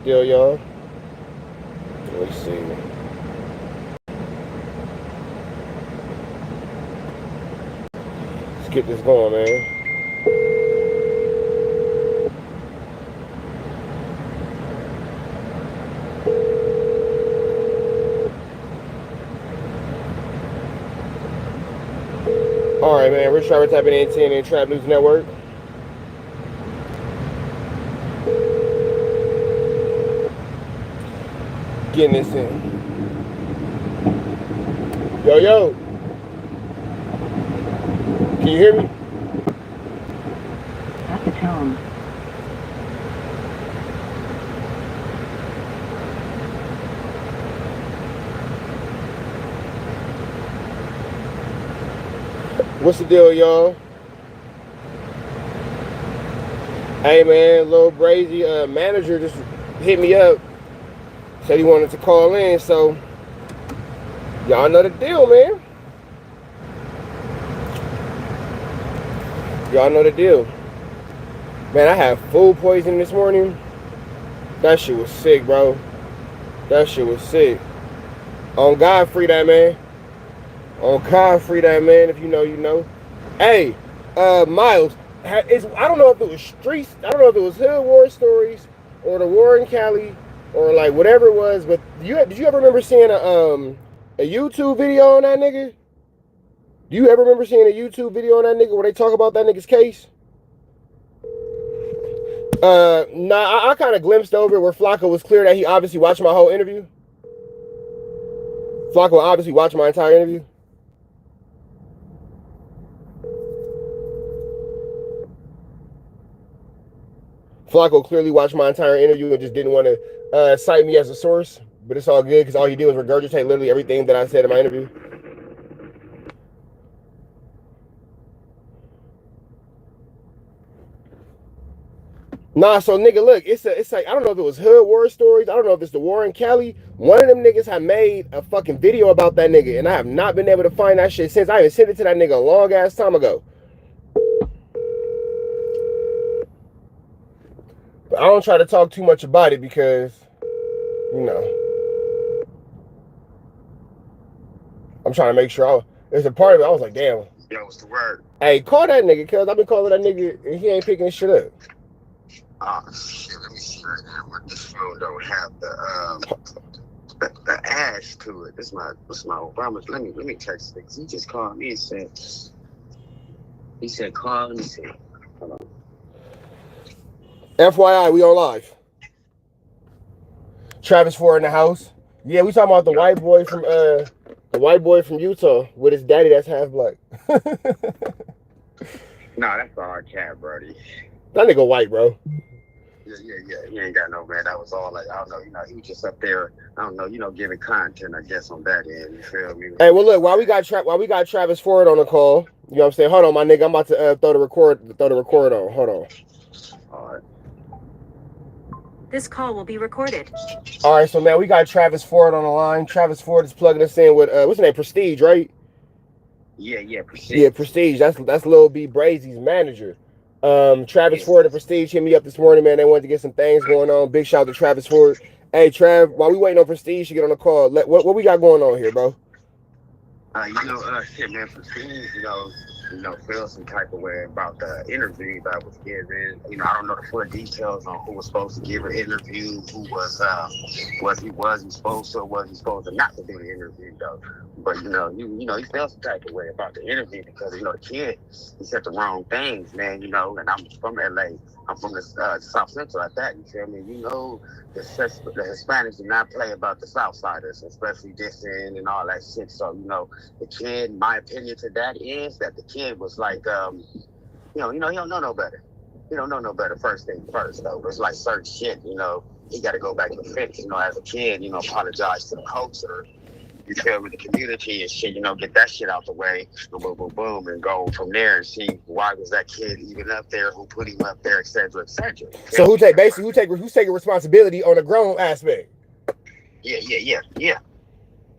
Deal, y'all. Let's see. Let's get this going, man. All right, man. Rich Driver tapping in 10 in Trap News Network. Getting this in. Yo, yo. Can you hear me? At the tone. What's the deal, y'all? Hey, man. Lil Brazy, manager just hit me up. Said he wanted to call in, so y'all know the deal, man. Y'all know the deal. Man, I had food poisoning this morning. That shit was sick, bro. That shit was sick. On God, free that man. On God, free that man. If you know, you know. Hey, Miles. I don't know if it was streets. I don't know if it was Hood War Stories or the War in Cali or like whatever it was. But did you ever remember seeing a YouTube video on that nigga? Do you ever remember seeing a YouTube video on that nigga where they talk about that nigga's case? Nah, I kind of glimpsed over where Flako was clear that he obviously watched my whole interview. Flako obviously watched my entire interview. Flako clearly watched my entire interview and just didn't want to cite me as a source. But it's all good because all he did was regurgitate literally everything that I said in my interview. Nah, so nigga, look, it's like I don't know if it was Hood War Stories. I don't know if it's the War in Cali. One of them niggas had made a fucking video about that nigga, and I have not been able to find that shit since. I even sent it to that nigga a long ass time ago. But I don't try to talk too much about it because, you know, I'm trying to make sure. There's a part of it I was like, damn. Yo, what's the word? Hey, call that nigga, cuz I've been calling that nigga and he ain't picking his shit up. Oh shit, let me see right now. This phone don't have the ash to it. This is my Obama. Let me text it. He just called me and said call. Let me see. Hold on. FYI, we on live. Travis Ford in the house. Yeah, we talking about the white boy from Utah with his daddy that's half black. No, that's our cat, brody. That nigga white, bro. Yeah. He ain't got no man. That was all like, I don't know, he was just up there, I don't know, giving content, I guess, on that end. You feel me? Hey, well look, while we got Travis Ford on the call, you know what I'm saying? Hold on, my nigga, I'm about to throw the record on. Hold on. All right. This call will be recorded. All right, so man, we got Travis Ford on the line. Travis Ford is plugging us in with what's his name? Prestige, right? Yeah, Prestige. Yeah, Prestige. That's Lil B Brazy's manager. Travis Ford and Prestige hit me up this morning, man. They wanted to get some things going on. Big shout out to Travis Ford. Hey, Trav, while we waiting on Prestige to get on the call, what we got going on here, bro? Shit, man, Prestige, feel some type of way about the interview that was given. I don't know the full details on who was supposed to give an interview, who was he supposed to, or was he supposed to not to do the interview though. But he felt some type of way about the interview because the kid, he said the wrong things, man. And I'm from LA. I'm from the South Central at that. You feel me? The Hispanics do not play about the Southsiders, especially dissing and all that shit. So the kid, my opinion to that is that the kid was like, he don't know no better. He don't know no better. First thing first, though. It's like certain shit, he got to go back and fix. As a kid, apologize to the coach or you feel with the community and shit. Get that shit out the way, boom, boom, boom, and go from there and see why was that kid even up there, who put him up there, et cetera, et cetera. So who's taking responsibility on the grown aspect? Yeah.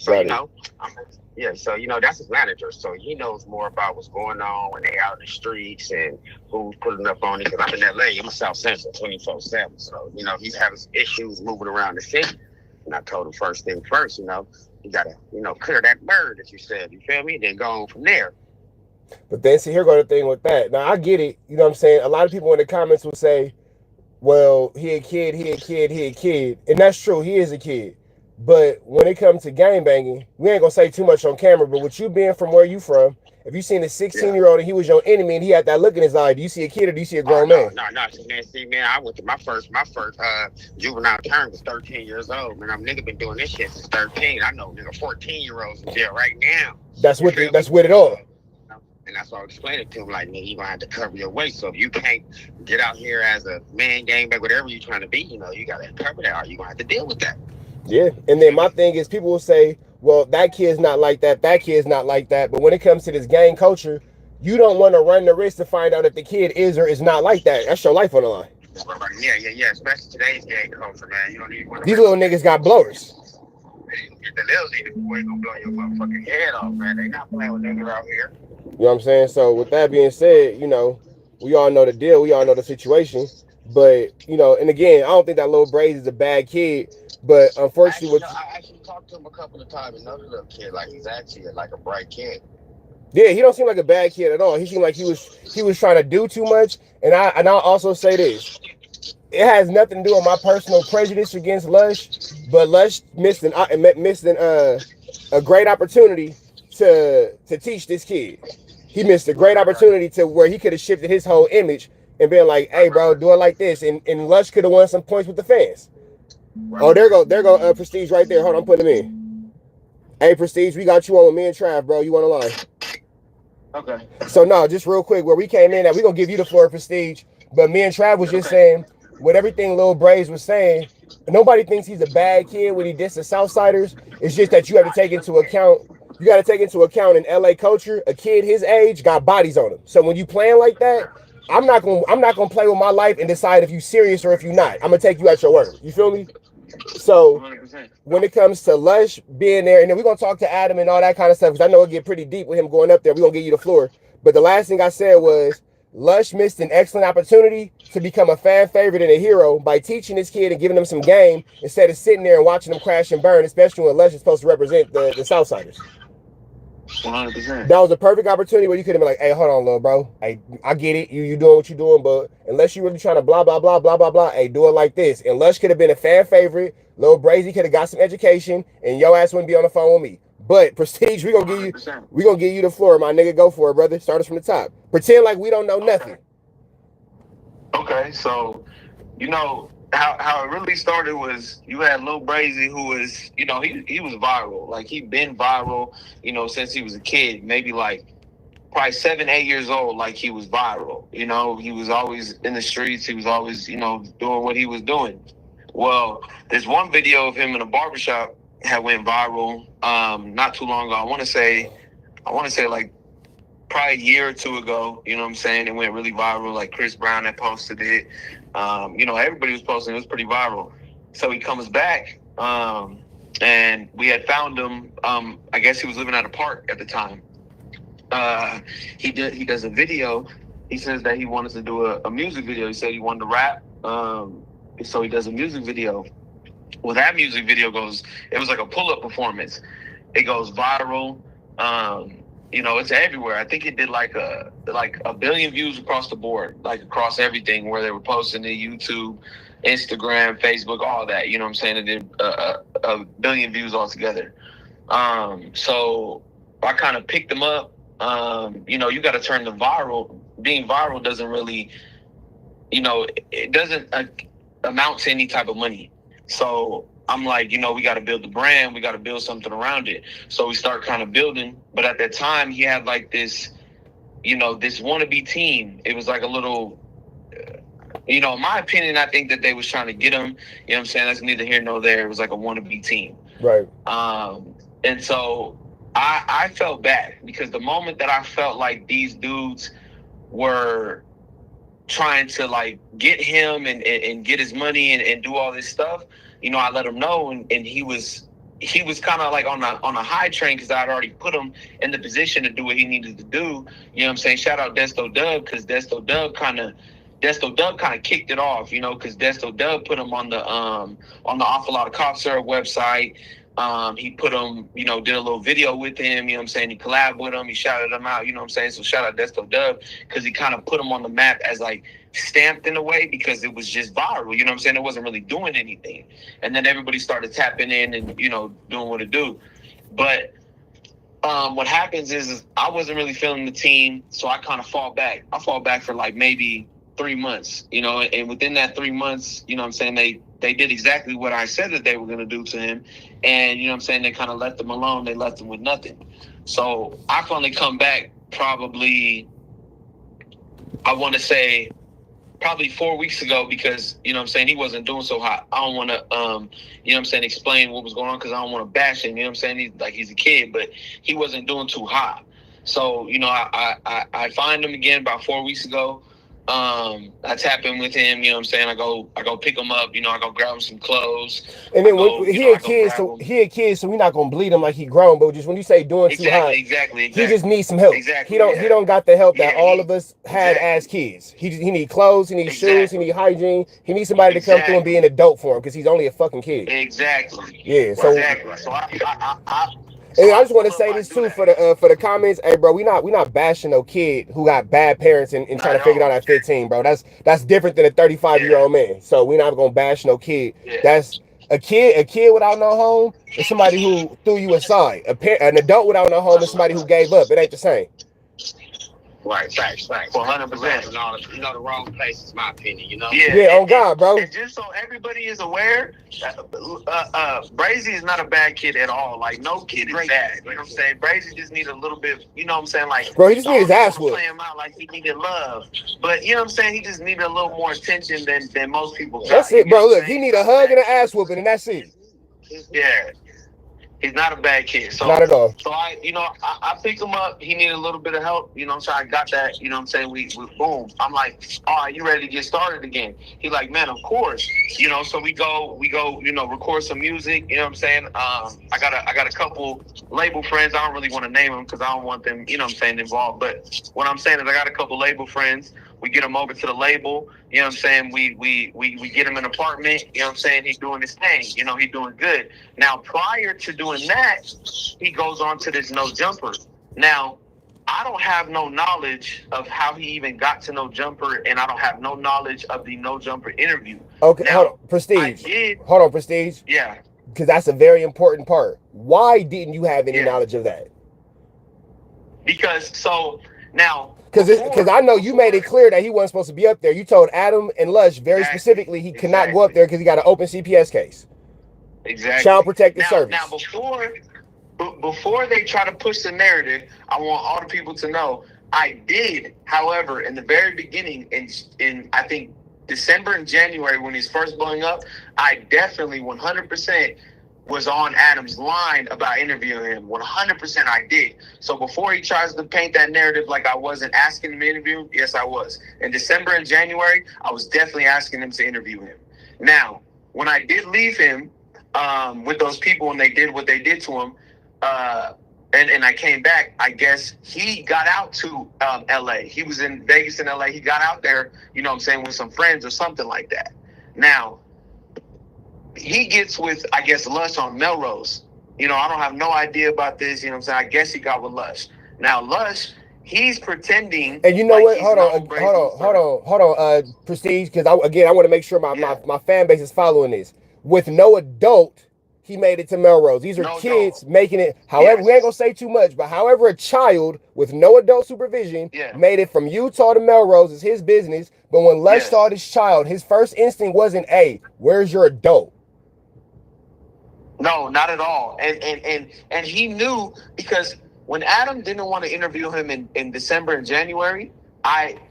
So, Got it. yeah, so, that's his manager. So he knows more about what's going on when they out in the streets and who's putting up on it. Because I'm in LA, I'm a South Central 24/7. So, he's having some issues moving around the city. And I told him first thing first, you got to, clear that bird that you said. You feel me? Then go on from there. But then see, here go the thing with that. Now I get it. You know what I'm saying? A lot of people in the comments will say, well, he a kid, he a kid, he a kid. And that's true, he is a kid. But when it comes to gang banging, we ain't gonna say too much on camera, but with you being from where you from, if you seen a 16-year-old and he was your enemy and he had that look in his eye, do you see a kid or do you see a Oh grown man? no. Man, I went to my first juvenile term was 13 years old. Man, I'm nigga been doing this shit since 13. I know nigga 14-year-olds in jail right now. That's with it all. And that's why I explained it to him, like, nigga, you gonna have to cover your weight. So if you can't get out here as a man, gangbang, whatever you're trying to be, you gotta cover that, or you gonna have to deal with that. Yeah. And then my thing is, people will say, well, that kid's not like that, that kid's not like that. But when it comes to this gang culture, you don't want to run the risk to find out if the kid is or is not like that. That's your life on the line. Yeah. Especially today's gang culture, man. You don't even want to. These little niggas got blowers. Get the little niggas, boy, gonna blow your motherfucking head off, man. They not playing with niggas out here. You know what I'm saying? So with that being said, we all know the deal. We all know the situation. But, and again, I don't think that Lil Brazy is a bad kid. But unfortunately, I actually talked to him a couple of times. Another little kid, like he's actually like a bright kid. Yeah, he don't seem like a bad kid at all. He seemed like he was trying to do too much. And I'll also say this. It has nothing to do with my personal prejudice against Lush, but Lush missed a great opportunity to teach this kid. He missed a great opportunity to where he could have shifted his whole image and been like, hey, bro, do it like this. And Lush could have won some points with the fans. Oh, there go Prestige right there. Hold on, I'm putting him in. Hey, Prestige, we got you on with me and Trav, bro. You want to line? Okay. So, no, just real quick, where we came in at, we're going to give you the floor, Prestige. But me and Trav was just saying, with everything Lil Brazy was saying, nobody thinks he's a bad kid when he dissed the Southsiders. It's just that you have to take into account, in LA culture, a kid his age got bodies on him. So when you playing like that, I'm not gonna play with my life and decide if you serious or if you not. I'm gonna take you at your word. You feel me? So 100%. When it comes to Lush being there, and then we're gonna talk to Adam and all that kind of stuff, because I know it'll get pretty deep with him going up there. We're gonna give you the floor. But the last thing I said was Lush missed an excellent opportunity to become a fan favorite and a hero by teaching this kid and giving him some game instead of sitting there and watching him crash and burn, especially when Lush is supposed to represent the Southsiders. 100%. That was a perfect opportunity where you could have been like, hey, hold on, little bro. Hey, I get it. You doing what you're doing, but unless you're really trying to blah, blah, blah, blah, blah, blah, hey, do it like this. And Lush could have been a fan favorite. Lil Brazy could have got some education, and your ass wouldn't be on the phone with me. But Prestige, we're gonna give you the floor, my nigga. Go for it, brother. Start us from the top. Pretend like we don't know nothing. Okay, so how it really started was you had Lil Brazy, who was, he was viral. Like, he'd been viral, since he was a kid, maybe like probably 7, 8 years old. Like, he was viral. He was always in the streets. He was always, doing what he was doing. Well, there's one video of him in a barbershop that went viral not too long ago. I want to say like probably a year or two ago, you know what I'm saying? It went really viral. Like, Chris Brown had posted it. Everybody was posting. It was pretty viral. So he comes back, and we had found him. I guess he was living at a park at the time. He does a video. He says that he wanted to do a music video. He said he wanted to rap. So he does a music video. Well, that music video it was like a pull-up performance. It goes viral. It's everywhere. I think it did like a billion views across the board, like across everything where they were posting to YouTube, Instagram, Facebook, all that. You know what I'm saying? It did a billion views altogether. So I kind of picked them up. You got to turn the viral. Being viral doesn't really, it doesn't amount to any type of money. So I'm like, we got to build the brand. We got to build something around it. So we start kind of building. But at that time, he had like this, this wannabe team. It was like a little, in my opinion, I think that they was trying to get him. You know what I'm saying? That's neither here nor there. It was like a wannabe team. Right. And so I felt bad because the moment that I felt like these dudes were trying to like get him and get his money and do all this stuff, I let him know, and he was he was kind of like on a high train because I had already put him in the position to do what he needed to do. You know what I'm saying? Shout out Desto Dub, because Desto Dub kind of kicked it off, you know, because Desto Dub put him on the Awful Lot of Cough Syrup website. He put him, you know, did a little video with him, you know what I'm saying? He collabed with him, he shouted him out, you know what I'm saying? So shout out Desto Dub, because he kind of put him on the map as like stamped in a way, because it was just viral, you know what I'm saying? It wasn't really doing anything. And then everybody started tapping in and, you know, doing what it do. But what happens is I wasn't really feeling the team, so I kind of fall back. I fall back for like maybe 3 months, you know, and within that 3 months, you know what I'm saying, they did exactly what I said that they were going to do to him. And, you know what I'm saying, they kind of left him alone. They left him with nothing. So I finally come back probably, I want to say, probably 4 weeks ago, because, you know what I'm saying, he wasn't doing so hot. I don't want to, you know what I'm saying, explain what was going on, because I don't want to bash him. You know what I'm saying? He's a kid, but he wasn't doing too hot. So, you know, I find him again about 4 weeks ago. I tap in with him, you know what I'm saying? I go pick him up, you know, I go grab him some clothes. And then he a kid, so we're not gonna bleed him like he grown. But just when you say doing too hot, exactly. He just needs some help. Exactly. He don't got the help that all of us had as kids. He need clothes, he needs shoes, he need hygiene. He needs somebody to come through and be an adult for him, because he's only a fucking kid. Exactly. Yeah. So. Exactly. So And I just want to say this too for the comments. Hey, bro, we not bashing no kid who got bad parents and trying to figure it out at 15, bro. That's different than a 35-year-old man. So we not gonna bash no kid. That's a kid without no home is somebody who threw you aside. An adult without no home is somebody who gave up. It ain't the same. Right, facts. 100%. You know, the wrong place is my opinion, you know? Yeah, on God, bro. And just so everybody is aware, Brazy is not a bad kid at all. Like, no kid is bad. You know what I'm saying? Brazy just needs a little bit, you know what I'm saying? Like, bro, he just needs his ass whooped. Play him out like he needed love. But, you know what I'm saying? He just needed a little more attention than most people got. That's it, bro. Look, he need a hug and an ass whooping, and that's it. Yeah. He's not a bad kid. So, not at all. So I picked him up. He needed a little bit of help. You know what I'm saying? I got that. You know what I'm saying? We boom. I'm like, all right, you ready to get started again? He like, man, of course. You know, so we go, you know, record some music. You know what I'm saying? I got a couple label friends. I don't really want to name them because I don't want them, you know what I'm saying, involved. But what I'm saying is I got a couple label friends. We get him over to the label, you know what I'm saying? We get him an apartment, you know what I'm saying? He's doing his thing, you know, he's doing good. Now, prior to doing that, he goes on to this No Jumper. Now, I don't have no knowledge of how he even got to No Jumper, and I don't have no knowledge of the No Jumper interview. Okay, now, hold on, Prestige. Hold on, Prestige. Yeah. Because that's a very important part. Why didn't you have any knowledge of that? Because, so, now... Because I know you made it clear that he wasn't supposed to be up there. You told Adam and Lush very specifically he cannot go up there because he got an open CPS case. Exactly. Child Protective Service. Now, before they try to push the narrative, I want all the people to know I did, however, in the very beginning, in I think December and January when he's first blowing up, I definitely 100% was on Adam's line about interviewing him. 100% I did. So before he tries to paint that narrative like I wasn't asking him to interview, yes, I was. In December and January, I was definitely asking him to interview him. Now, when I did leave him with those people and they did what they did to him, and I came back, I guess he got out to L.A. He was in Vegas and L.A. He got out there, you know what I'm saying, with some friends or something like that. Now, he gets with, I guess, Lush on Melrose. You know, I don't have no idea about this. You know what I'm saying? I guess he got with Lush. Now, Lush, he's pretending. And you know like what? Hold on, Prestige, because I want to make sure my fan base is following this. With no adult, he made it to Melrose. These are kids making it. However, we ain't gonna say too much, but however, a child with no adult supervision made it from Utah to Melrose is his business. But when Lush saw this child, his first instinct wasn't, "Hey, where's your adult?" No, not at all. And he knew, because when Adam didn't want to interview him in December and January,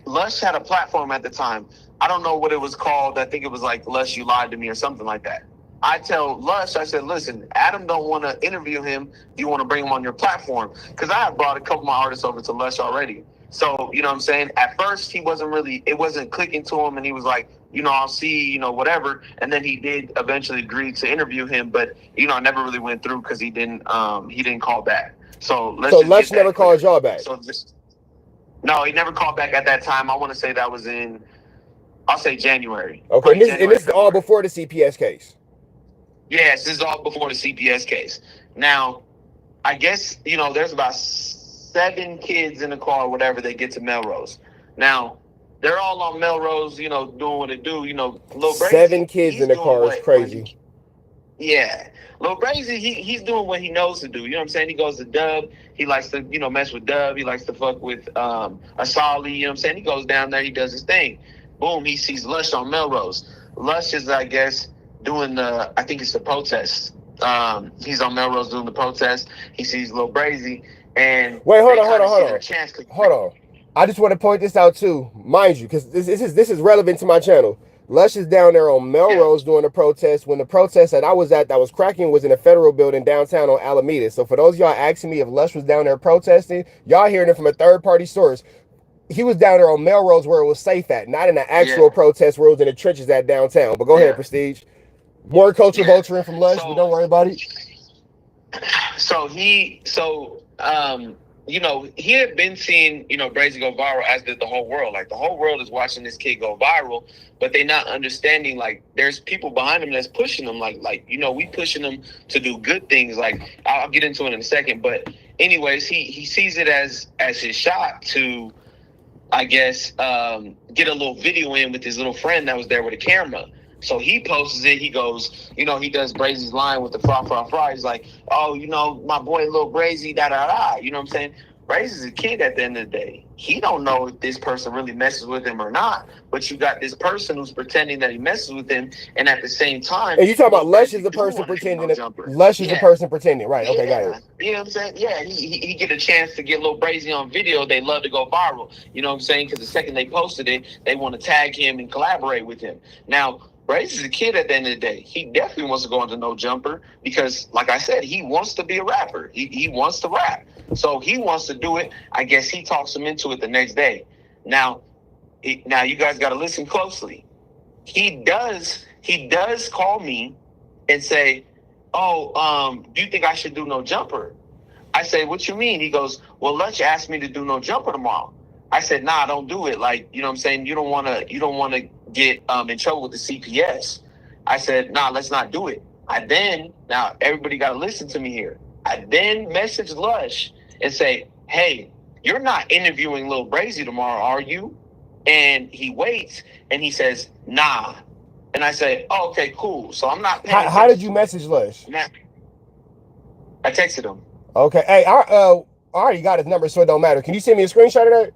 Lush had a platform at the time. I don't know what it was called. I think it was like Lush, You Lied to Me or something like that. I tell Lush, I said, listen, Adam don't want to interview him. You want to bring him on your platform? Because I had brought a couple of my artists over to Lush already. So, you know what I'm saying? At first, it wasn't clicking to him. And he was like, I'll see, whatever. And then he did eventually agree to interview him, but it never really went through because he didn't call back. So let's So just Lush get never that clear. called y'all back. So no, he never called back at that time. I want to say that was in, I'll say January. Okay, and January, this is all before the CPS case. Yes, this is all before the CPS case. Now, I guess, there's about 7 kids in the car or whatever that get to Melrose. Now, they're all on Melrose, doing what they do. Lil Brazy, 7 kids in the car is crazy. Yeah. Lil Brazy, he's doing what he knows to do. You know what I'm saying? He goes to Dub. He likes to, mess with Dub. He likes to fuck with Asali. You know what I'm saying? He goes down there. He does his thing. Boom, he sees Lush on Melrose. Lush is, I guess, doing I think it's the protest. He's on Melrose doing the protest. He sees Lil Brazy. And wait, hold on. I just want to point this out too, mind you, because this is relevant to my channel. Lush is down there on Melrose doing the protest when the protest that I was at that was cracking was in a federal building downtown on Alameda. So for those of y'all asking me if Lush was down there protesting, y'all hearing it from a third-party source. He was down there on Melrose where it was safe at, not in the actual protest where it was in the trenches at downtown. But go ahead, Prestige. More culture vulturing from Lush, but don't worry about it. He had been seeing, Brazy go viral, as did the whole world. Like, the whole world is watching this kid go viral, but they're not understanding, like, there's people behind him that's pushing him. Like, we pushing him to do good things. Like, I'll get into it in a second. But anyways, he sees it as his shot to, I guess, get a little video in with his little friend that was there with a camera. So he posts it. He goes, he does Brazy's line with the fra. He's like, oh, my boy Lil Brazy, da. You know what I'm saying? Brazy's a kid at the end of the day. He don't know if this person really messes with him or not. But you got this person who's pretending that he messes with him, and at the same time, and you talking about Lush is the person pretending. Lush is the person pretending, right? Okay, got it. You know what I'm saying? Yeah, he get a chance to get Lil Brazy on video. They love to go viral. You know what I'm saying? Because the second they posted it, they want to tag him and collaborate with him. Now, Brazy's a kid at the end of the day. He definitely wants to go into No Jumper because, like I said, he wants to be a rapper. He wants to rap. So he wants to do it. I guess he talks him into it the next day. Now you guys got to listen closely. He does call me and say, oh, do you think I should do No Jumper? I say, what you mean? He goes, well, Lush asked me to do No Jumper tomorrow. I said, nah, don't do it. Like, you know what I'm saying? You don't want to get in trouble with the CPS. I said, nah, let's not do it. Now everybody got to listen to me here. I then messaged Lush and say, hey, you're not interviewing Lil Brazy tomorrow, are you? And he waits and he says, nah. And I say, oh, okay, cool. So I'm not paying. How did you message Lush? I texted him. Okay. Hey, I already got his number, so it don't matter. Can you send me a screenshot of that?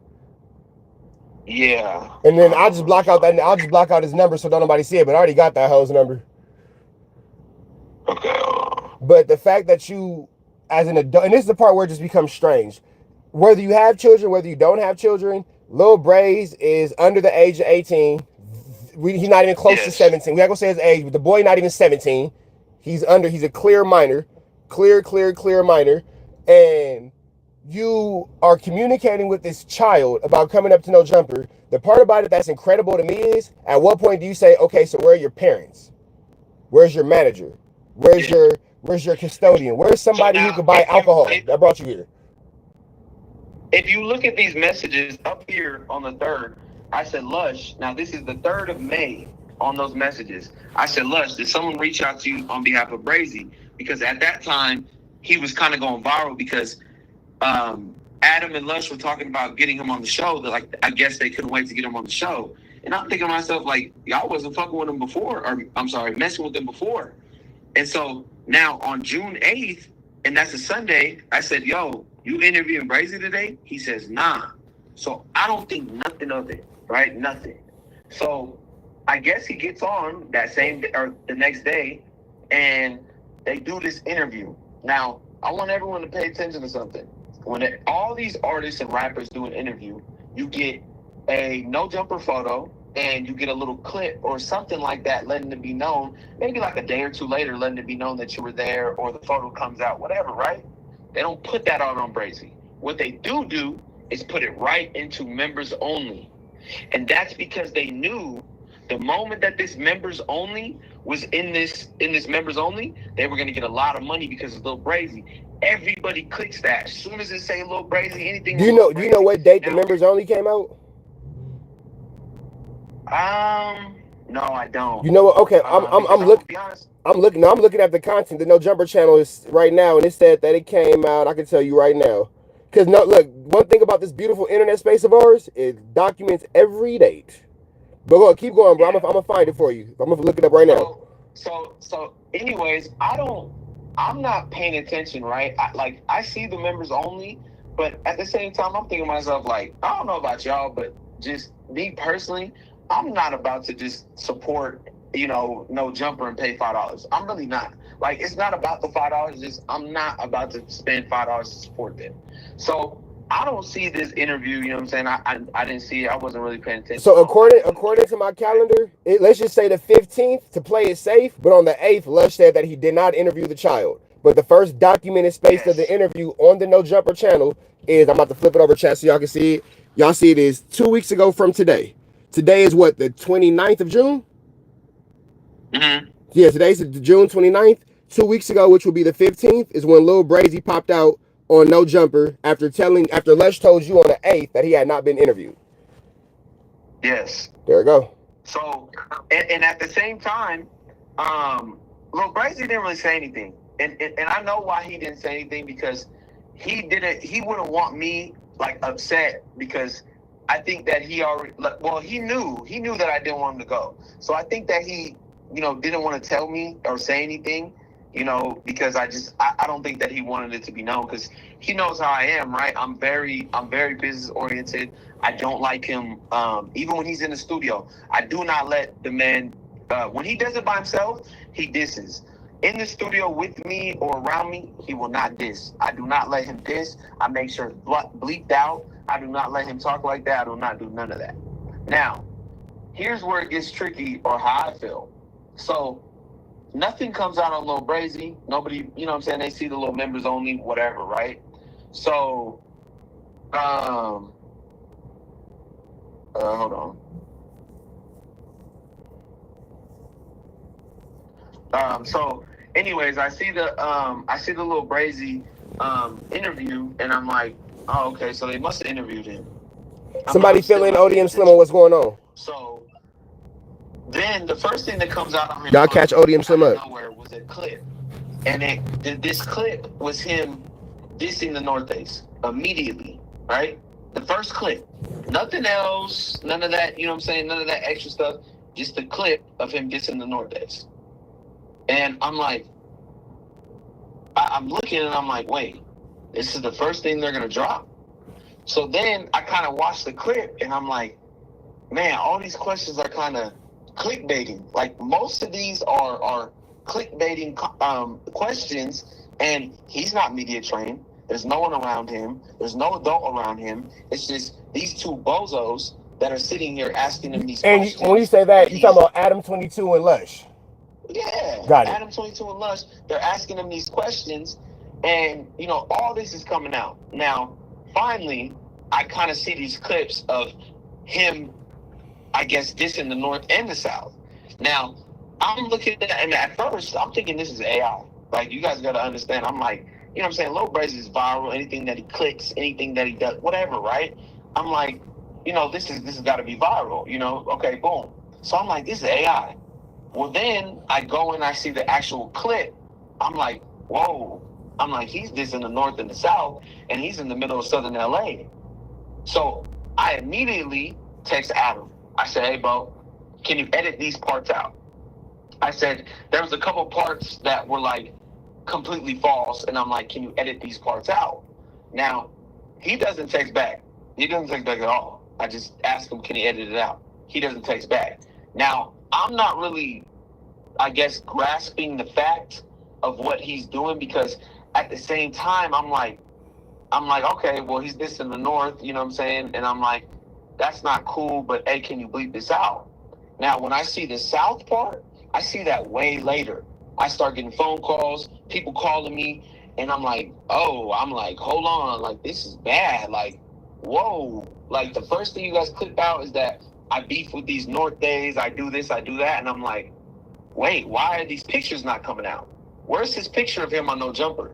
Yeah. And then I'll just block out his number so don't nobody see it, but I already got that hoe's number. Okay. But the fact that you, as an adult, and this is the part where it just becomes strange. Whether you have children, whether you don't have children, Lil Brazy is under the age of 18. He's not even close to 17. We're not going to say his age, but the boy not even 17. He's a clear minor. Clear minor. And you are communicating with this child about coming up to No Jumper. The part about it that's incredible to me is, at what point do you say, okay, so where are your parents? Where's your manager? Where's your custodian? Where's somebody who could buy alcohol that brought you here? If you look at these messages up here on the 3rd, I said, Lush, now this is the 3rd of May on those messages. I said, Lush, did someone reach out to you on behalf of Brazy? Because at that time, he was kind of going viral because Adam and Lush were talking about getting him on the show. That, I guess they couldn't wait to get him on the show. And I'm thinking to myself, like, y'all wasn't fucking with him before, or I'm sorry, messing with him before. And so now on June 8th, and that's a Sunday, I said, yo, you interviewing Brazy today? He says, nah. So I don't think nothing of it, right? Nothing. So I guess he gets on that same day, or the next day, and they do this interview. Now, I want everyone to pay attention to something. When all these artists and rappers do an interview, you get a No Jumper photo, and you get a little clip or something like that, letting it be known, maybe like a day or two later, letting it be known that you were there, or the photo comes out, whatever, right? They don't put that out on Brazy. What they do is put it right into members only. And that's because they knew The moment that this members only was in this members only, they were gonna get a lot of money because of Lil Brazy. Everybody clicks that. As soon as it say Lil Brazy, anything Do with you know? Lil Do you know Brazy. what date the Now, members only came out? no, I don't. You know what? Okay, I'm Because I'm gonna be honest. I'm looking. No, I'm looking at the content. The No Jumper channel is right now, and it said that it came out. I can tell you right now, because no, look. One thing about this beautiful internet space of ours, it documents every date. But go, keep going, bro. Yeah. I'm gonna find it for you. I'm gonna look it up right now. So. Anyways, I'm not paying attention, right? I see the members only, but at the same time, I'm thinking to myself, like, I don't know about y'all, but just me personally, I'm not about to just support, No Jumper and pay $5. I'm really not. Like, it's not about the $5. Just I'm not about to spend $5 to support them. So I don't see this interview. You know what I'm saying? I didn't see it. I wasn't really paying attention. So according to my calendar, let's just say the 15th to play it safe. But on the 8th, Lush said that he did not interview the child. But the first documented space of the interview on the No Jumper channel is, I'm about to flip it over chat so y'all can see it. Y'all see it is 2 weeks ago from today. Today is what, the 29th of June? Mm-hmm. Yeah, today's June 29th. 2 weeks ago, which will be the 15th, is when Lil Brazy popped out on No Jumper after Lush told you on the 8th that he had not been interviewed. Yes. There we go. So, and at the same time, Lil Brazy didn't really say anything, and I know why he didn't say anything, because he wouldn't want me like upset, because I think that he knew that I didn't want him to go. So I think that he didn't want to tell me or say anything, because I don't think that he wanted it to be known, because he knows how I am, right? I'm very business oriented. I don't like him, even when he's in the studio. I do not let the man, when he does it by himself, he disses. In the studio with me or around me, he will not diss. I do not let him diss. I make sure it's bleeped out. I do not let him talk like that. I do not do none of that. Now, here's where it gets tricky, or how I feel. So, nothing comes out on Lil Brazy. Nobody, you know what I'm saying? They see the little members only, whatever, right? So, hold on. So, anyways, I see the Lil Brazy interview, and I'm like, oh, okay, so they must have interviewed him. Somebody fill in ODM Slim on what's going on. So then the first thing that comes out on him, y'all catch ODM Slim up, nowhere, was a clip, and this clip was him dissing the Northeast immediately, right? The first clip, nothing else, none of that, you know what I'm saying, none of that extra stuff, just the clip of him dissing the Northeast. And I'm like, I'm looking and I'm like, wait, this is the first thing they're gonna drop? So then I kind of watched the clip and I'm like, man, all these questions are kind of clickbaiting. Like, most of these are clickbaiting questions, and he's not media trained. There's no one around him. There's no adult around him. It's just these two bozos that are sitting here asking him these questions. And when you say that, you're talking about Adam 22 and Lush. Yeah, got it. Adam 22 and Lush, they're asking him these questions, and all this is coming out. Now, finally, I kind of see these clips of him, I guess, dissing the North and the South. Now, I'm looking at, and at first, I'm thinking this is AI. Like, you guys got to understand, I'm like, you know what I'm saying, Lil Brazy is viral, anything that he clicks, anything that he does, whatever, right? I'm like, this has got to be viral, okay, boom. So I'm like, this is AI. Well, then I go and I see the actual clip. I'm like, whoa. I'm like, he's dissing the North and the South, and he's in the middle of Southern LA. So I immediately text Adam. I said, hey, bro, can you edit these parts out? I said, there was a couple parts that were like completely false, and I'm like, can you edit these parts out? Now, he doesn't text back. He doesn't text back at all. I just asked him, can he edit it out? He doesn't text back. Now, I'm not really, I guess, grasping the fact of what he's doing, because at the same time, I'm like, okay, well, he's this in the North, you know what I'm saying? And I'm like, that's not cool, but hey, can you bleep this out? Now, when I see the South part, I see that way later. I start getting phone calls, people calling me, and I'm like, hold on, like, this is bad. Like, whoa. Like, the first thing you guys clip out is that I beef with these North days. I do this, I do that. And I'm like, wait, why are these pictures not coming out? Where's his picture of him on No Jumper?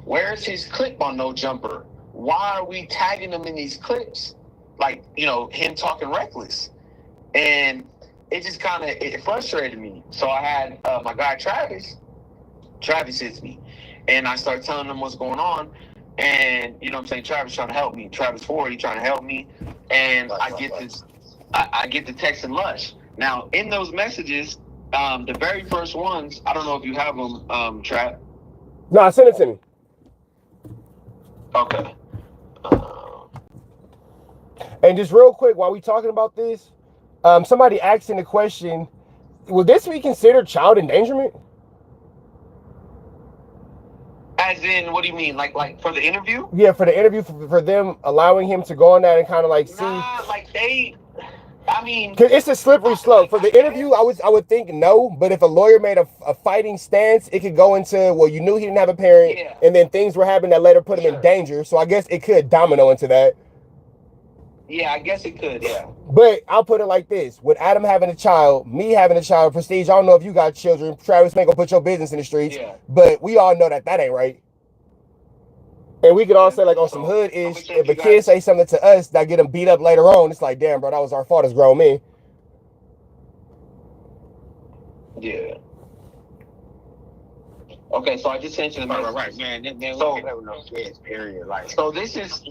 Where's his clip on No Jumper? Why are we tagging him in these clips? Like, you know, him talking reckless. And it just kind of, it frustrated me. So I had my guy Travis hits me. And I start telling him what's going on. And, you know what I'm saying, Travis trying to help me. Travis Ford, he trying to help me. And I get the text and Lush. Now, in those messages, the very first ones, I don't know if you have them, Trav. No, send it to me. Okay. And just real quick, while we talking about this, somebody asking the question, will this be considered child endangerment? As in, what do you mean? Like for the interview? Yeah, for the interview, for them allowing him to go on that and kind of like see. Nah, like I mean, cause it's a slippery slope. For the interview, I would think no, but if a lawyer made a fighting stance, it could go into, well, you knew he didn't have a parent, and then things were happening that later put him in danger. So I guess it could domino into that. Yeah, I guess it could, yeah. But I'll put it like this. With Adam having a child, me having a child, Prestige, I don't know if you got children. Travis ain't gonna put your business in the streets. Yeah. But we all know that ain't right. And we could all say, like, on some hood-ish, if a kid say something to us that get him beat up later on, it's like, damn, bro, that was our fault as grown men. Yeah. Okay, so I just sent you the message. Right, man. So, no kids, period. Like, so this is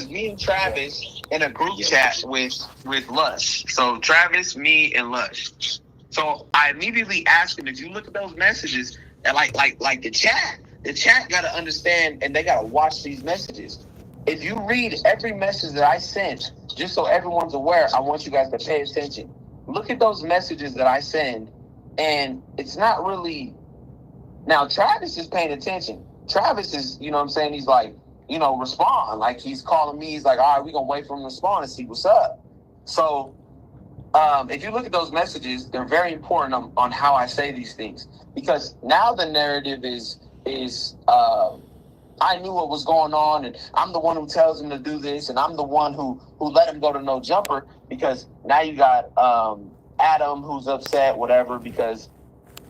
me and Travis in a group chat with Lush. So Travis, me, and Lush. So I immediately asked him, did you look at those messages? And like the chat got to understand, and they got to watch these messages. If you read every message that I sent, just so everyone's aware, I want you guys to pay attention. Look at those messages that I send, and it's not really. Now, Travis is paying attention. Travis is, you know what I'm saying, he's like, you know, respond. Like, he's calling me. He's like, all right, we're going to wait for him to respond and see what's up. So, if you look at those messages, they're very important on how I say these things. Because now the narrative is I knew what was going on, and I'm the one who tells him to do this, and I'm the one who let him go to No Jumper, because now you got Adam who's upset, whatever, because,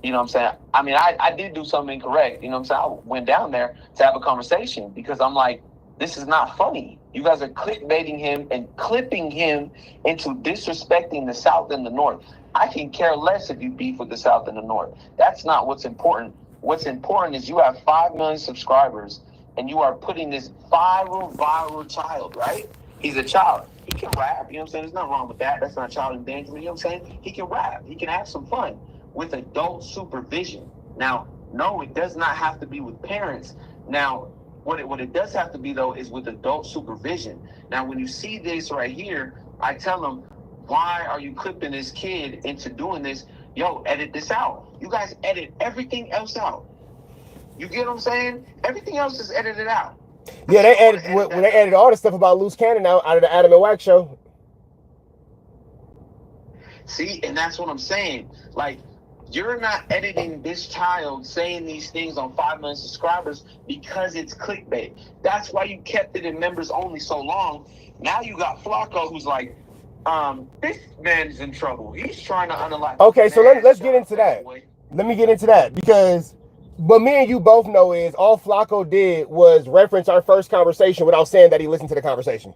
you know what I'm saying? I mean, I did do something incorrect. You know what I'm saying? I went down there to have a conversation because I'm like, this is not funny. You guys are clickbaiting him and clipping him into disrespecting the South and the North. I can care less if you beef with the South and the North. That's not what's important. What's important is you have 5 million subscribers and you are putting this viral child, right? He's a child. He can rap, you know what I'm saying? There's nothing wrong with that. That's not child endangerment, you know what I'm saying? He can rap. He can have some fun with adult supervision. Now, no, it does not have to be with parents. Now, what it does have to be, though, is with adult supervision. Now, when you see this right here, I tell them, why are you clipping this kid into doing this? Yo, edit this out. You guys edit everything else out. You get what I'm saying? Everything else is edited out. Yeah, they edited all the stuff about Loose Cannon out of the Adam and Wax show. See, and that's what I'm saying. Like, you're not editing this child saying these things on 5 million subscribers because it's clickbait. That's why you kept it in members only so long. Now you got Flako who's like, this man's in trouble. He's trying to unalive. Okay, so let's get into that. Let me get into that because what me and you both know is all Flako did was reference our first conversation without saying that he listened to the conversation.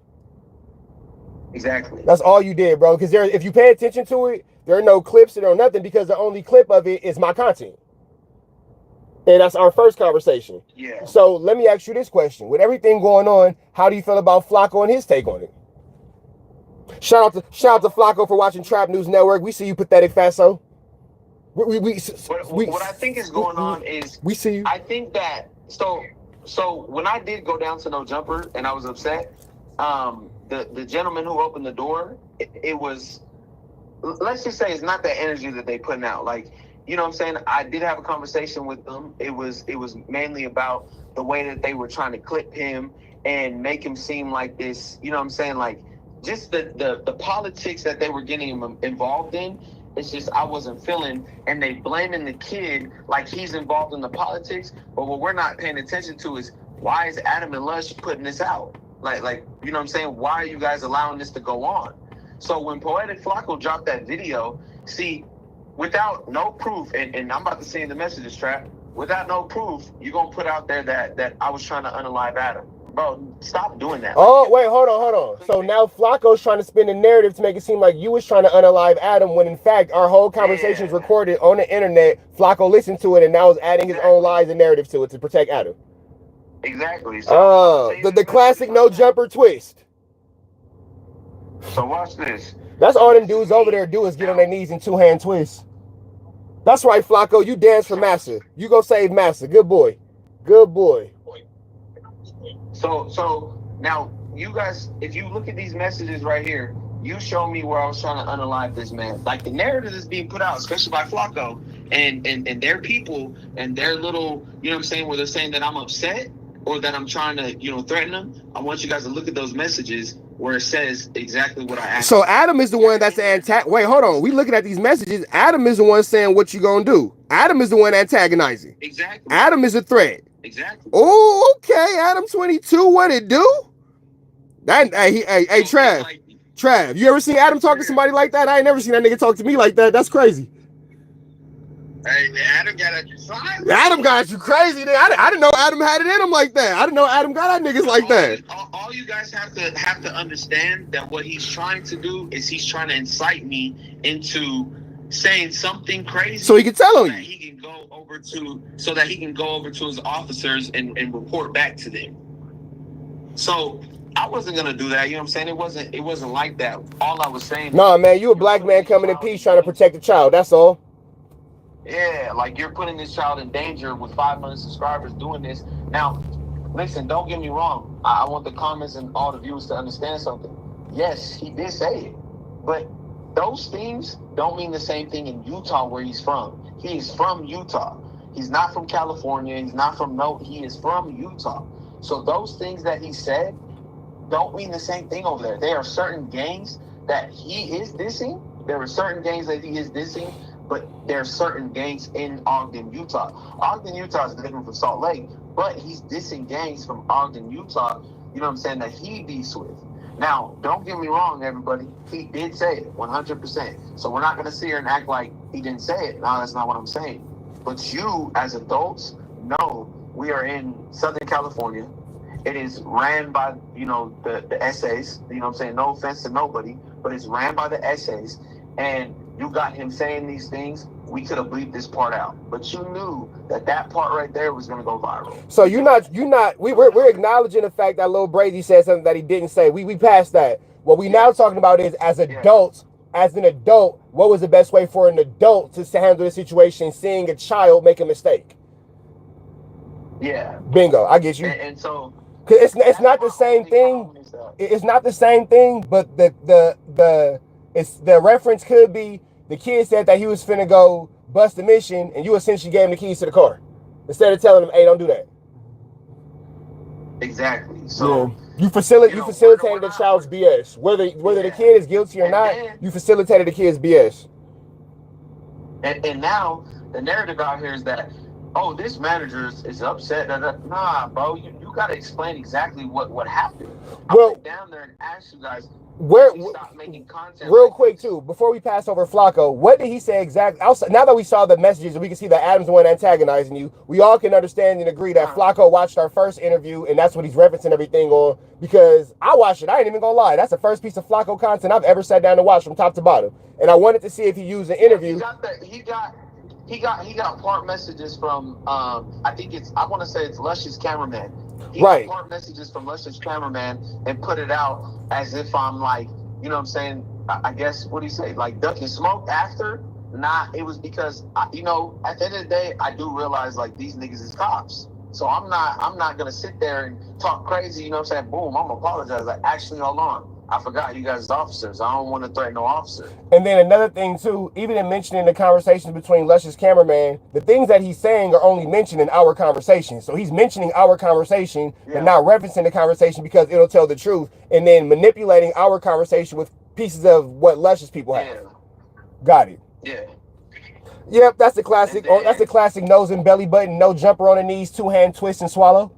Exactly. That's all you did, bro. Because if you pay attention to it, there are no clips or nothing because the only clip of it is my content. And that's our first conversation. Yeah. So let me ask you this question. With everything going on, how do you feel about Flako and his take on it? Shout out to Flako for watching Trap News Network. We see you, pathetic fatso. What I think is going on is we see you. I think that so when I did go down to No Jumper and I was upset, the gentleman who opened the door, it was, let's just say it's not the energy that they putting out. Like, you know what I'm saying? I did have a conversation with them. It was mainly about the way that they were trying to clip him and make him seem like this, you know what I'm saying? Like, just the politics that they were getting him involved in, it's just I wasn't feeling, and they blaming the kid like he's involved in the politics. But what we're not paying attention to is why is Adam and Lush putting this out? Like you know what I'm saying? Why are you guys allowing this to go on? So when Poetic Flako dropped that video, see, without no proof, and I'm about to say in the messages trap, without no proof, you're gonna put out there that I was trying to unalive Adam. Bro, stop doing that. Oh, wait, hold on. So now Flako's trying to spin the narrative to make it seem like you was trying to unalive Adam, when in fact our whole conversation is recorded on the internet. Flako listened to it and now is adding his own lies and narrative to it to protect Adam. Exactly. So the classic no jumper twist. So watch this. That's all them dudes over there do is get on their knees and two-hand twist. That's right, Flako. You dance for Massa. You go save Massa. Good boy. Good boy. So now you guys, if you look at these messages right here, you show me where I was trying to unalive this man. Like the narrative is being put out, especially by Flako and their people and their little, you know what I'm saying, where they're saying that I'm upset or that I'm trying to, you know, threaten them. I want you guys to look at those messages where it says exactly what I asked. So Adam is the one that's the wait, hold on. We looking at these messages. Adam is the one saying what you gonna do. Adam is the one antagonizing. Exactly. Adam is a threat. Exactly. Oh, okay. Adam 22. What it do? That hey, Trav. Like, Trav, you ever seen Adam talk to somebody like that? I ain't never seen that nigga talk to me like that. That's crazy. Hey, Adam got at your side. Adam got you crazy. I didn't know Adam had it in him like that. I didn't know Adam got at niggas like that. All you guys have to understand that what he's trying to do is he's trying to incite me into saying something crazy, so he can tell on you. He can go over to his officers and report back to them. So I wasn't gonna do that. You know what I'm saying? It wasn't like that. All I was saying. Nah, man, you a black man coming in peace, trying to protect the child. That's all. Yeah, like you're putting this child in danger with 5 million subscribers doing this. Now, listen, don't get me wrong. I want the comments and all the viewers to understand something. Yes, he did say it, but those things don't mean the same thing in Utah where he's from. He is from Utah. He's not from California. He is from Utah. So those things that he said don't mean the same thing over there. There are certain gangs that he is dissing. There are certain gangs that he is dissing, but there are certain gangs in Ogden, Utah. Ogden, Utah is different from Salt Lake, but he's dissing gangs from Ogden, Utah, you know what I'm saying, that he beats with. Now, don't get me wrong, everybody. He did say it, 100%. So we're not going to sit here and act like he didn't say it. No, that's not what I'm saying. But you, as adults, know we are in Southern California. It is ran by, you know, the essays. You know what I'm saying? No offense to nobody, but it's ran by the essays. And you got him saying these things. We could have bleeped this part out, but you knew that part right there was going to go viral. So we're acknowledging the fact that Lil Brazy said something that he didn't say. We passed that. What we now talking about is as adults, as an adult, what was the best way for an adult to handle the situation, seeing a child make a mistake? Yeah. Bingo. I get you. And so it's not the same thing. It's not the same thing, but the reference could be the kid said that he was finna go bust the mission, and you essentially gave him the keys to the car instead of telling him, "Hey, don't do that." Exactly. So you facilitated the child's BS, whether the kid is guilty or not. You facilitated the kid's BS. And now the narrative out here is that, oh, this manager is upset. Nah, bro, you got to explain exactly what happened. I went down there and asked you guys. Stop making content real quick too, before we pass over Flako, what did he say exactly? Now that we saw the messages and we can see that Adam's the one antagonizing you, we all can understand and agree that Flako watched our first interview and that's what he's referencing everything on, because I watched it. I ain't even gonna lie, that's the first piece of Flako content I've ever sat down to watch from top to bottom, and I wanted to see if he used an interview. He got part messages from I want to say it's Lush's cameraman. He got part messages from Lush's cameraman and put it out as if I'm like, you know what I'm saying, I guess, what do you say, like ducking smoke after? Nah, it was because, you know, at the end of the day, I do realize like these niggas is cops. So I'm not going to sit there and talk crazy, you know what I'm saying, boom, I'm going to apologize. Like, actually, hold on. I forgot you guys are officers. I don't want to threaten no officer. And then another thing too, even in mentioning the conversations between Lush's cameraman, the things that he's saying are only mentioned in our conversation. So he's mentioning our conversation and not referencing the conversation because it'll tell the truth, and then manipulating our conversation with pieces of what Lush's people have. Yeah. Got it. Yeah. Yep, that's the classic. That's the classic nose and belly button, no jumper on the knees, two-hand twist and swallow.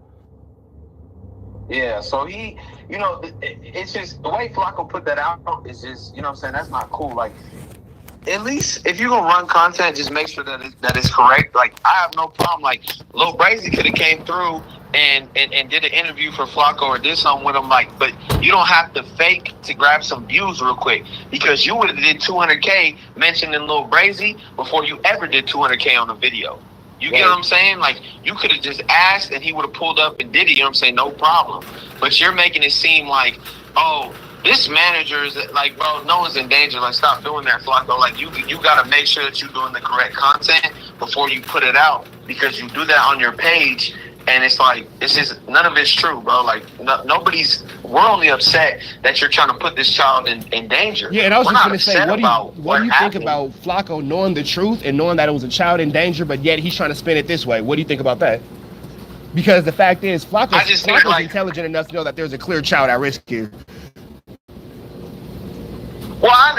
Yeah, so he, it's just the way Flako put that out is just, you know what I'm saying, that's not cool. Like, at least if you're gonna run content, just make sure that it's correct. Like, I have no problem. Like, Lil Brazy could have came through and did an interview for Flako or did something with him. Like, but you don't have to fake to grab some views real quick, because you would have did 200K mentioning Lil Brazy before you ever did 200K on a video. You get what I'm saying? Like, you could have just asked and he would have pulled up and did it. You know what I'm saying? No problem. But you're making it seem like, oh, this manager is like, bro, no one's in danger. Like, stop doing that, Flako. Like, you got to make sure that you're doing the correct content before you put it out, because you do that on your page. And it's like, it's just, none of it's true, bro. Like, we're only upset that you're trying to put this child in danger. Yeah, and I was we're just going to say, what do you think happened. about Flako knowing the truth and knowing that it was a child in danger, but yet he's trying to spin it this way? What do you think about that? Because the fact is, Flako's like, intelligent enough to know that there's a clear child at risk here. Well,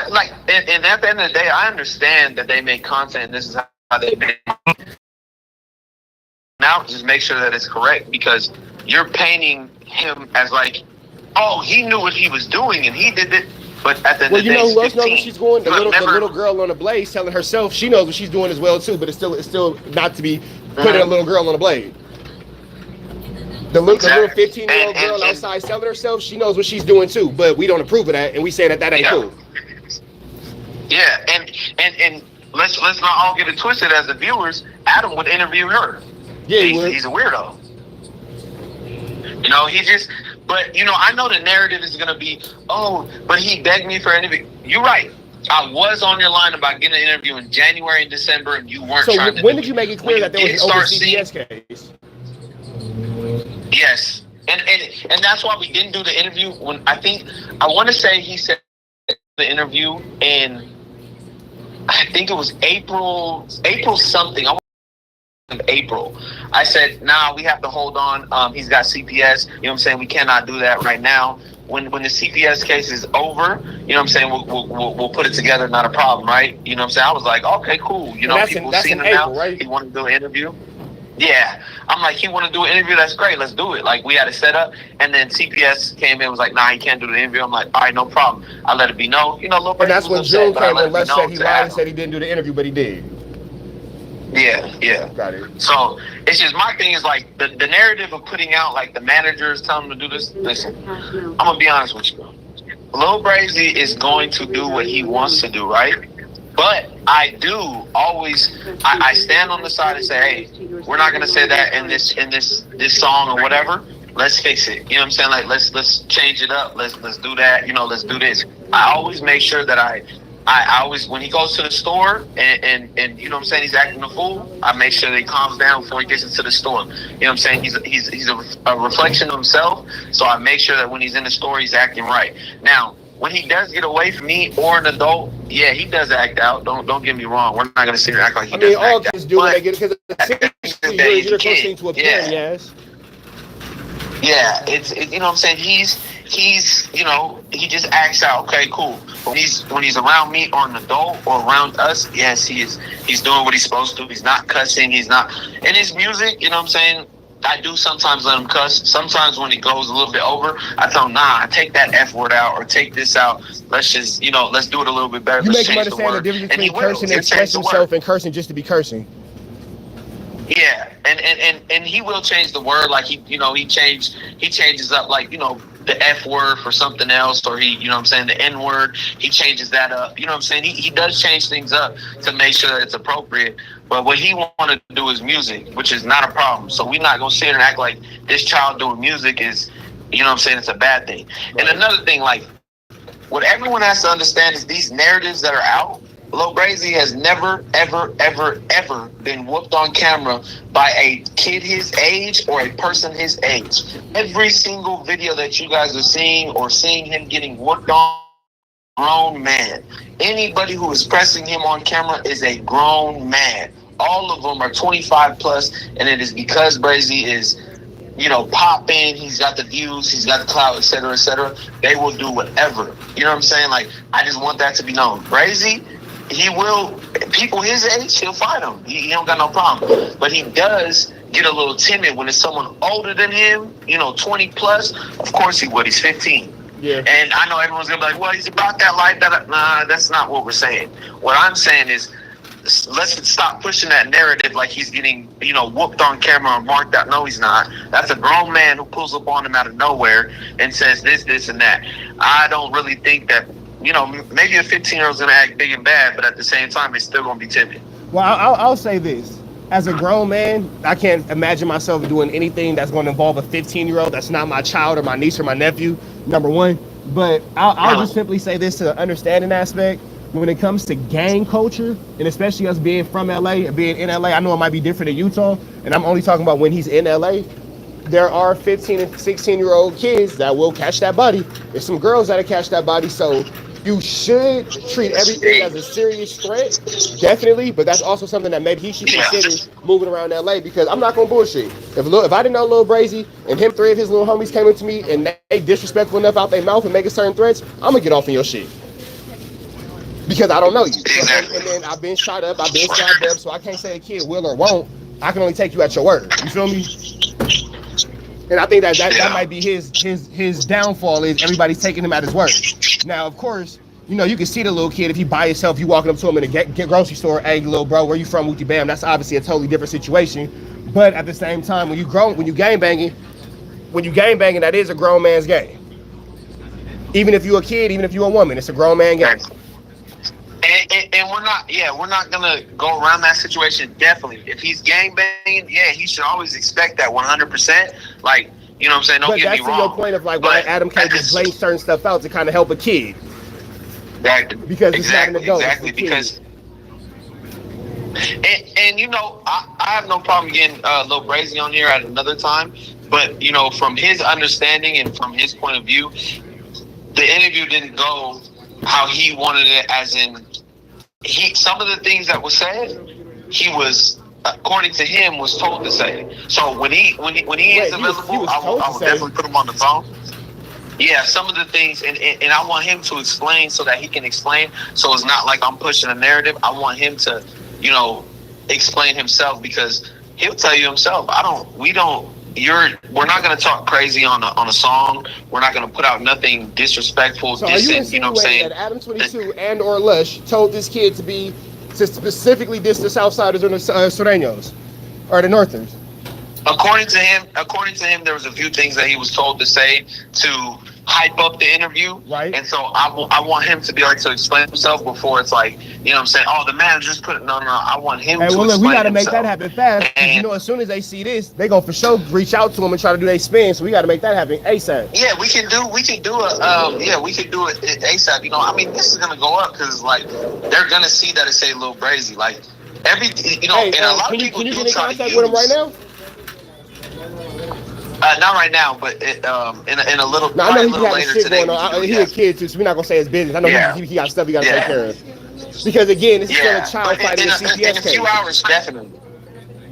and at the end of the day, I understand that they make content, and this is how they make it. Now, just make sure that it's correct, because you're painting him as like, oh, he knew what he was doing and he did it. But at the end of the day, who else knows where she's going? The little girl on the blade telling herself she knows what she's doing as well too, but it's still not to be putting a little girl on the blade. The little 15-year-old girl outside selling herself, she knows what she's doing too, but we don't approve of that, and we say that ain't cool. Yeah, and let's not all get it twisted as the viewers. Adam would interview her. Yeah, he's a weirdo. But I know the narrative is gonna be, oh, but he begged me for an interview. You're right. I was on your line about getting an interview in January and December, and you weren't trying to. So when did you make it clear that there was an open CPS case? Yes, and that's why we didn't do the interview. When I want to say he said the interview in, I think it was April something. April. I said, nah, we have to hold on. He's got CPS. You know what I'm saying? We cannot do that right now. When the CPS case is over, you know what I'm saying? We'll put it together. Not a problem, right? You know what I'm saying? I was like, okay, cool. People seeing him now. Right? He wanted to do an interview. Yeah, I'm like, he want to do an interview. That's great. Let's do it. Like, we had it set up, and then CPS came in and was like, nah, he can't do the interview. I'm like, all right, no problem. I let it be known. Lil Brazy, and that's when June came and Les said he lied and said he didn't do the interview, but he did. Yeah. Got it. So it's just, my thing is like the narrative of putting out like the managers telling him to do this. Listen, I'm gonna be honest with you. Lil Brazy is going to do what he wants to do, right? But I do always, I stand on the side and say, hey, we're not gonna say that in this song or whatever. Let's fix it. You know what I'm saying? Like, let's change it up. Let's do that. Let's do this. I always make sure that I always, when he goes to the store and you know what I'm saying, he's acting a fool, I make sure that he calms down before he gets into the store. You know what I'm saying? He's a reflection of himself, so I make sure that when he's in the store, he's acting right. Now, when he does get away from me or an adult, yeah, he does act out. Don't get me wrong. We're not going to sit here and act like he doesn't act out. I mean, all kids do when they get it, because you're close to a parent, yes. Yeah, it's you know what I'm saying? He's he just acts out. Okay, cool. When he's around me or an adult or around us, yes, he's doing what he's supposed to. He's not cussing. He's not in his music. You know what I'm saying? I do sometimes let him cuss. Sometimes when he goes a little bit over, I tell him, nah, take that F word out or take this out. Let's just, let's do it a little bit better. You make him understand the difference between cursing and expressing himself and cursing just to be cursing. Yeah, and he will change the word. Like he changes up, like, the F word for something else, or the N word, he changes that up. You know what I'm saying? He does change things up to make sure that it's appropriate. But what he wanted to do is music, which is not a problem. So we're not gonna sit here and act like this child doing music is, it's a bad thing. And another thing, like, what everyone has to understand is these narratives that are out. Lil Brazy has never, ever, ever, ever been whooped on camera by a kid his age or a person his age. Every single video that you guys are seeing or seeing him getting whooped on, grown man. Anybody who is pressing him on camera is a grown man. All of them are 25 plus, and it is because Brazy is, popping, he's got the views, he's got the clout, etc., etc. They will do whatever. You know what I'm saying? Like, I just want that to be known. Brazy, he will, people his age, he'll fight him. He don't got no problem. But he does get a little timid when it's someone older than him, 20 plus. Of course he would. He's 15. Yeah. And I know everyone's gonna be like, well, he's about that life. Nah, that's not what we're saying. What I'm saying is, let's stop pushing that narrative like he's getting, whooped on camera or marked out. No, he's not. That's a grown man who pulls up on him out of nowhere and says this, and that. I don't really think that, maybe a 15-year-old's going to act big and bad, but at the same time, it's still going to be timid. Well, I'll say this. As a grown man, I can't imagine myself doing anything that's going to involve a 15-year-old. That's not my child or my niece or my nephew, number one. But I'll just simply say this to the understanding aspect. When it comes to gang culture, and especially us being from LA, being in LA, I know it might be different in Utah, and I'm only talking about when he's in LA. There are 15 and 16-year-old kids that will catch that body. There's some girls that'll catch that body, so you should treat everything as a serious threat, definitely, but that's also something that maybe he should consider moving around LA, because I'm not gonna bullshit. If I didn't know Lil Brazy and him, 3 of his little homies came up to me and they disrespectful enough out their mouth and making certain threats, I'm gonna get off in your shit. Because I don't know you. And then I've been shot up, I've been stabbed up, so I can't say a kid will or won't. I can only take you at your word. You feel me? And I think that might be his downfall, is everybody's taking him at his word. Now, of course, you can see the little kid if he by himself, you walking up to him in a grocery store, hey, little bro, where you from, Wookie Bam? That's obviously a totally different situation. But at the same time, when you gang banging, that is a grown man's game. Even if you're a kid, even if you're a woman, it's a grown man game. And we're not gonna go around that situation. Definitely, if he's gang banging, he should always expect that 100%. Like, what I'm saying? Don't get me wrong. But that's your point of why Adam can't just blame certain stuff out to kind of help a kid. Because it's not an adult. Exactly, because. And I have no problem getting Lil Brazy on here at another time. But from his understanding and from his point of view, the interview didn't go how he wanted it, as in some of the things that was said, he was, according to him, was told to say. So when he is available, I will definitely put him on the phone. Yeah, some of the things, and I want him to explain so that he can explain. So it's not like I'm pushing a narrative. I want him to, explain himself, because he'll tell you himself. We're not going to talk crazy on a song. We're not going to put out nothing disrespectful, so dissing, you know what I'm saying? That Adam 22 and or Lush told this kid to specifically diss the Southsiders or the Sureños or the Northerners. According to him, there was a few things that he was told to say to hype up the interview. Right. And so I want him to be able to explain himself before it's like, what I'm saying? Oh, the manager's put it. No. I want him to explain himself. We got to make that happen fast. And, as soon as they see this, they gonna for sure reach out to him and try to do their spin. So we got to make that happen ASAP. Yeah, we can do it ASAP. This is gonna go up because like they're gonna see that it say Lil Brazy. Like and a lot of people can you get in contact with him right now? Not right now, but in a little. No, I know he got later shit today. going on. He's a kid too, so we're not gonna say his business. I know he got stuff he got to take care of. Because again, this is still a child fighting a CPS case. In a few hours, definitely.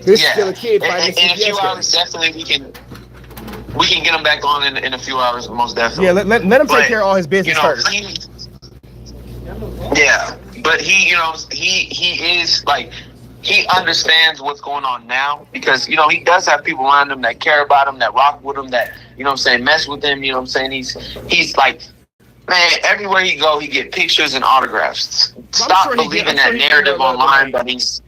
This is still a kid fighting a CPS case. In a few hours, definitely we can get him back on in a few hours, most definitely. Yeah, let him take care of all his business first. But he is like. He understands what's going on now, because, he does have people around him that care about him, that rock with him, that, mess with him. He's like, man, everywhere he go, he get pictures and autographs. Stop believing that narrative online that he's,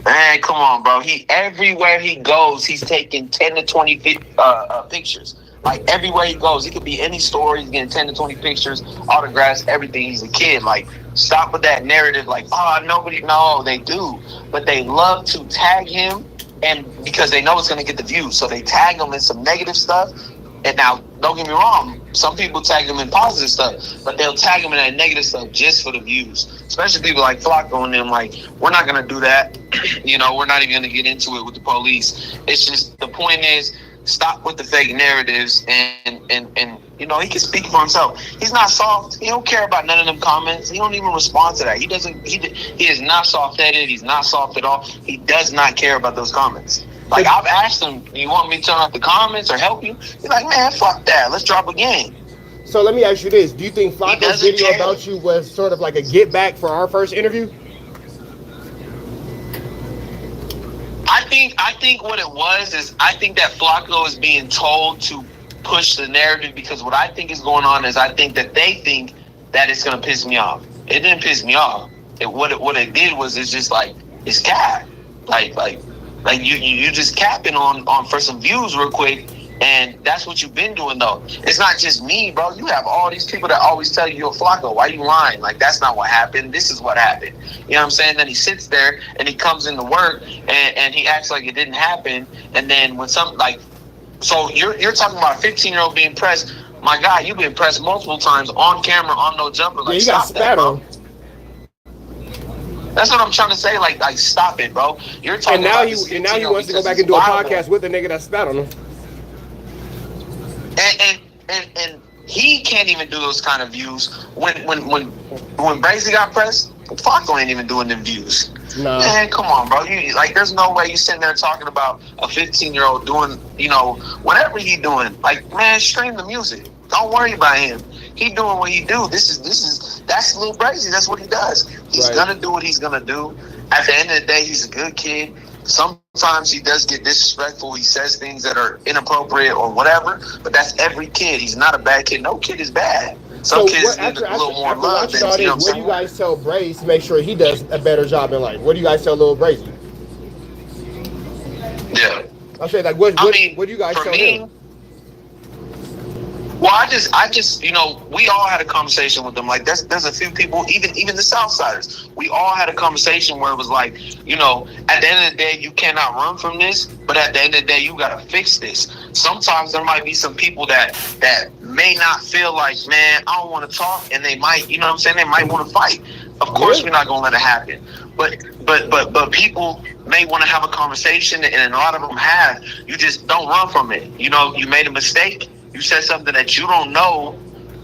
man, come on, bro. Everywhere he goes, he's taking 10 to 20 pictures. Like, everywhere he goes, he could be any store, he's getting 10 to 20 pictures, autographs, everything. He's a kid. Like, stop with that narrative. Like, no, they do. But they love to tag him, and because they know it's going to get the views. So they tag him in some negative stuff. And now, don't get me wrong, some people tag him in positive stuff, but they'll tag him in that negative stuff just for the views. Especially people like Flako and them, like, we're not going to do that. We're not even going to get into it with the police. It's just, the point is, stop with the fake narratives, and he can speak for himself. He's not soft. He don't care about none of them comments. He don't even respond to that. He is not soft-headed. He's not soft at all. He does not care about those comments. Like, I've asked him, do you want me to turn off the comments or help you? He's like, man, fuck that. Let's drop a game. So let me ask you this. Do you think Flako's video about you was sort of like a get back for our first interview? I think what it was is I think that Flako is being told to push the narrative because what I think is going on is I think that they think that it's gonna piss me off. It didn't piss me off. What it did was it's just like it's cap. Like you just capping on for some views real quick. And that's what you've been doing, though. It's not just me, bro. You have all these people that always tell you, yo, Flako, why you lying? Like, that's not what happened. This is what happened. You know what I'm saying? Then he sits there and he comes into work and he acts like it didn't happen. And then when something like, so you're talking about a 15-year-old being pressed. My guy, you've been pressed multiple times on camera, on no jumper. Like, yeah, you got stop that, spat bro. on. That's what I'm trying to say. Like, stop it, bro. You're talking about this. And now he wants to go back and do a podcast with the nigga that spat on him. And he can't even do those kind of views. When Brazy got pressed, Flako ain't even doing them views. No. Man, come on, bro. There's no way you sitting there talking about a 15-year-old doing, whatever he doing. Like, man, stream the music. Don't worry about him. He doing what he do. That's Lil Brazy. That's what he does. He's gonna do what he's gonna do. At the end of the day, he's a good kid. Sometimes he does get disrespectful. He says things that are inappropriate or whatever, but that's every kid. He's not a bad kid. No kid is bad. Some kids need a little more love. What do you guys tell Brazy to make sure he does a better job in life? What do you guys tell Lil Brazy? Yeah. I'll say, like, what do you guys tell him? Well, I just, we all had a conversation with them. Like, there's a few people, even the Southsiders. We all had a conversation where it was like, at the end of the day, you cannot run from this, but at the end of the day, you gotta fix this. Sometimes there might be some people that may not feel like, man, I don't want to talk, and they might, they might want to fight. Of course, we're not gonna let it happen. But people may want to have a conversation, and a lot of them have. You just don't run from it. You made a mistake. You said something that you don't know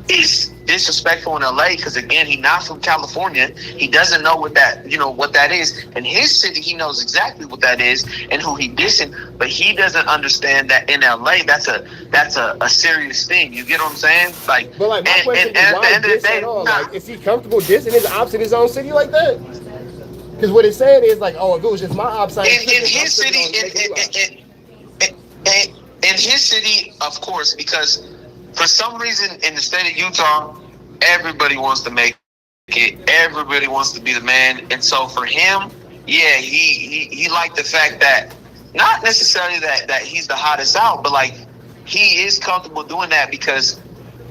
is disrespectful in LA because, again, he's not from California. He doesn't know what that is. In his city, he knows exactly what that is and who he dissing, but he doesn't understand that in LA, that's a serious thing. You get what I'm saying? Like, but like, my question is, why diss at all? Like, is he comfortable dissing his ops in his own city like that? Because what it's saying is like, oh, if it was just my ops, in his city, in his city, of course, because for some reason in the state of Utah, everybody wants to make it. Everybody wants to be the man. And so for him, yeah, he liked the fact that, not necessarily that he's the hottest out, but like he is comfortable doing that because,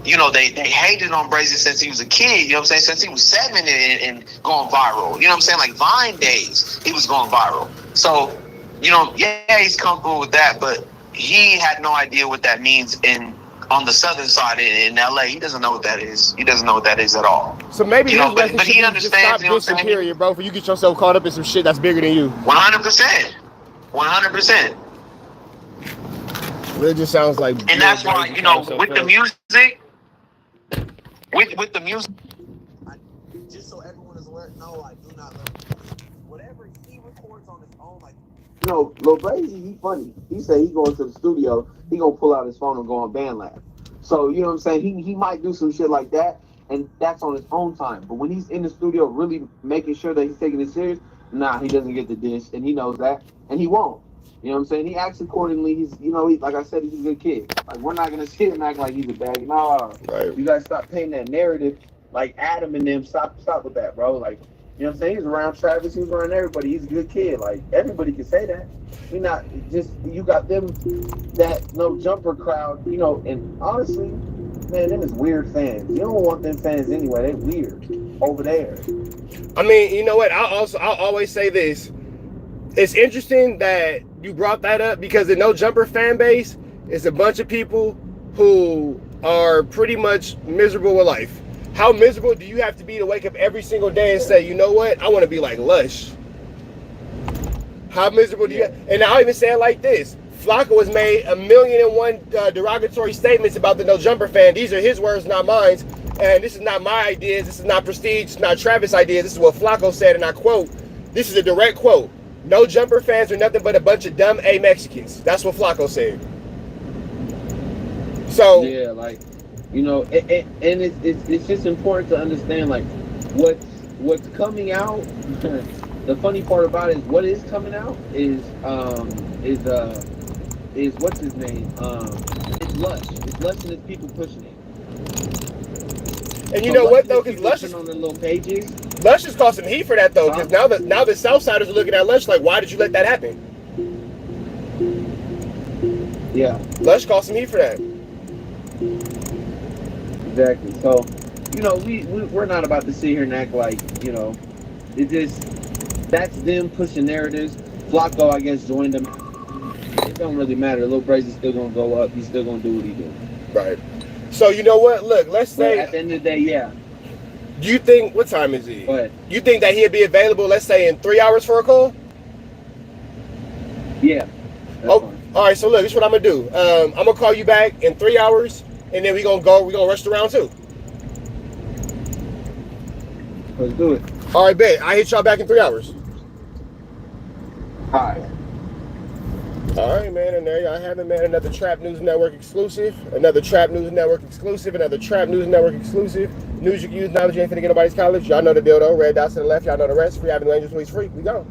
they hated on Brazy since he was a kid, since he was 7 and going viral. You know what I'm saying? Like Vine days, he was going viral. So, yeah, he's comfortable with that, but he had no idea what that means on the southern side in LA. He doesn't know what that is. He doesn't know what that is at all. So maybe but he understands. Just stop dissing, period, bro. For you get yourself caught up in some shit that's bigger than you. 100%. 100%. It just sounds like. And that's why with the music, with the music. Just so everyone is alert, no, I do not love whatever he records on his own, like. Lil Brazy, he funny. He said he going to the studio, he gonna pull out his phone and go on BandLab. So, you know what I'm saying? He might do some shit like that, and that's on his own time. But when he's in the studio really making sure that he's taking it serious, he doesn't get the dish, and he knows that, and he won't. You know what I'm saying? He acts accordingly. He's, like I said, he's a good kid. Like, we're not gonna sit and act like he's a bag. No, right. You guys stop painting that narrative. Like Adam and them, stop with that, bro. Like, you know what I'm saying? He's around Travis. He's around everybody. He's a good kid. Like, everybody can say that. Not just, you got them, that no jumper crowd, and honestly, man, them is weird fans. You don't want them fans anyway. They weird over there. I mean, you know what? I'll always say this. It's interesting that you brought that up because the no jumper fan base is a bunch of people who are pretty much miserable with life. How miserable do you have to be to wake up every single day and say, you know what? I want to be like Lush. How miserable do you have? And I'll even say it like this. Flako has made 1,000,001 derogatory statements about the no jumper fan. These are his words, not mine. And this is not my ideas. This is not Prestige. It's not Travis' idea. This is what Flako said, and I quote. This is a direct quote. No jumper fans are nothing but a bunch of dumb A-Mexicans. That's what Flako said. So yeah, like, and it's just important to understand, like, what's coming out the funny part about it is what is coming out is what's his name? It's Lush. It's Lush and his people pushing it. And you know what though, because Lush is on the little pages. Lush is causing heat for that though, because now the Southsiders are looking at Lush like, why did you let that happen? Yeah. Lush caused some heat for that. Exactly. So, you know, we're not about to sit here and act like, you know, it just that's them pushing narratives. Flako, I guess, joined them. It don't really matter. Lil Brazy's still gonna go up. He's still gonna do what he do. Right. So you know what? Look, let's say at the end of the day, yeah. Do you think what time is he? Go ahead. You think that he'd be available, let's say, in 3 hours for a call? Yeah. Oh, fine. All right. So look, this is what I'm gonna do. I'm gonna call you back in 3 hours, and then we're gonna rush to round 2. Let's do it. All right, bet. I hit y'all back in 3 hours. All right. All right, man, and there y'all have it, man. Another Trap News Network exclusive. Another Trap News Network exclusive. Another Trap News Network exclusive. News you can use, knowledge you ain't finna get nobody's college. Y'all know the deal, though. Red dots to the left. Y'all know the rest. Free Avenue Angels, please free. We go.